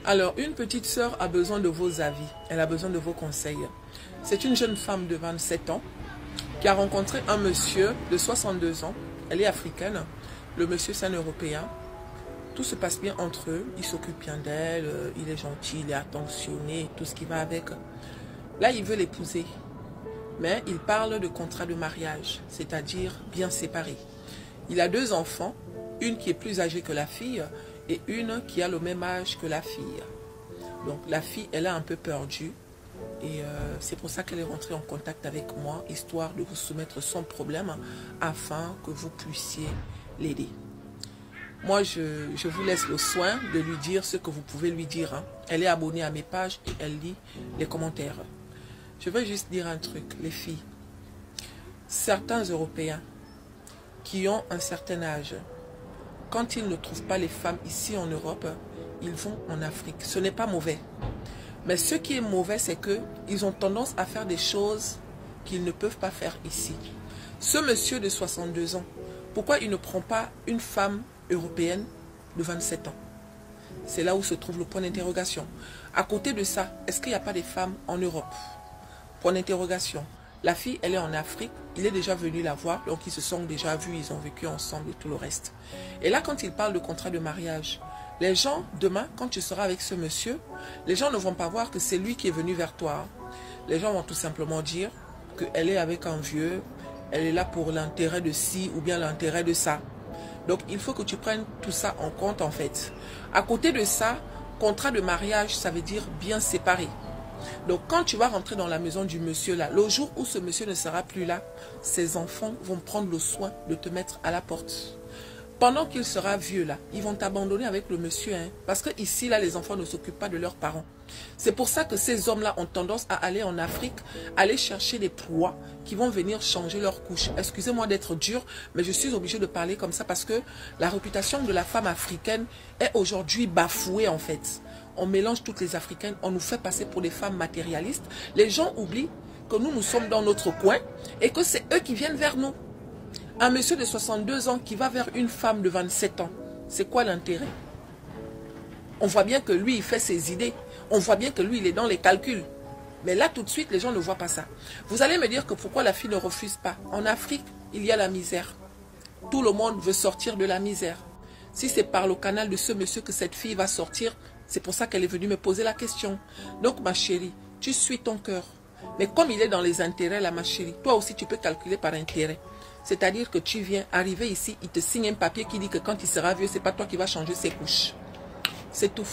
Alors, une petite sœur a besoin de vos avis. Elle a besoin de vos conseils. C'est une jeune femme de 27 ans qui a rencontré un monsieur de 62 ans. Elle est africaine. Le monsieur, c'est un Européen. Tout se passe bien entre eux. Il s'occupe bien d'elle. Il est gentil, il est attentionné, tout ce qui va avec. Là, il veut l'épouser. Mais il parle de contrat de mariage, c'est-à-dire bien séparé. Il a 2 enfants, une qui est plus âgée que la fille et une qui a le même âge que la fille. Donc la fille, elle est un peu perdue et c'est pour ça qu'elle est rentrée en contact avec moi, histoire de vous soumettre son problème afin que vous puissiez l'aider. Moi, je vous laisse le soin de lui dire ce que vous pouvez lui dire. Hein. Elle est abonnée à mes pages et elle lit les commentaires. Je veux juste dire un truc, les filles. Certains Européens qui ont un certain âge, quand ils ne trouvent pas les femmes ici en Europe, ils vont en Afrique. Ce n'est pas mauvais. Mais ce qui est mauvais, c'est qu'ils ont tendance à faire des choses qu'ils ne peuvent pas faire ici. Ce monsieur de 62 ans, pourquoi il ne prend pas une femme européenne de 27 ans? C'est là où se trouve le point d'interrogation. À côté de ça, est-ce qu'il n'y a pas des femmes en Europe? Point d'interrogation. La fille, elle est en Afrique. Il est déjà venu la voir. Donc, ils se sont déjà vus. Ils ont vécu ensemble et tout le reste. Et là, quand il parle de contrat de mariage, les gens, demain, quand tu seras avec ce monsieur, les gens ne vont pas voir que c'est lui qui est venu vers toi. Les gens vont tout simplement dire qu'elle est avec un vieux. Elle est là pour l'intérêt de ci ou bien l'intérêt de ça. Donc, il faut que tu prennes tout ça en compte, en fait. À côté de ça, contrat de mariage, ça veut dire bien séparé. Donc, quand tu vas rentrer dans la maison du monsieur là, le jour où ce monsieur ne sera plus là, ses enfants vont prendre le soin de te mettre à la porte. Pendant qu'il sera vieux là, ils vont t'abandonner avec le monsieur. Hein, parce que ici, là, les enfants ne s'occupent pas de leurs parents. C'est pour ça que ces hommes-là ont tendance à aller en Afrique, aller chercher des proies qui vont venir changer leur couche. Excusez-moi d'être dur, mais je suis obligée de parler comme ça parce que la réputation de la femme africaine est aujourd'hui bafouée en fait. On mélange toutes les Africaines, on nous fait passer pour des femmes matérialistes. Les gens oublient que nous sommes dans notre coin et que c'est eux qui viennent vers nous. Un monsieur de 62 ans qui va vers une femme de 27 ans, c'est quoi l'intérêt? On voit bien que lui, il fait ses idées. On voit bien que lui, il est dans les calculs. Mais là, tout de suite, les gens ne voient pas ça. Vous allez me dire que pourquoi la fille ne refuse pas? En Afrique, il y a la misère. Tout le monde veut sortir de la misère. Si c'est par le canal de ce monsieur que cette fille va sortir, c'est pour ça qu'elle est venue me poser la question. Donc, ma chérie, tu suis ton cœur. Mais comme il est dans les intérêts, là, ma chérie, toi aussi, tu peux calculer par intérêt. C'est-à-dire que tu viens arriver ici, il te signe un papier qui dit que quand il sera vieux, ce n'est pas toi qui vas changer ses couches. C'est tout.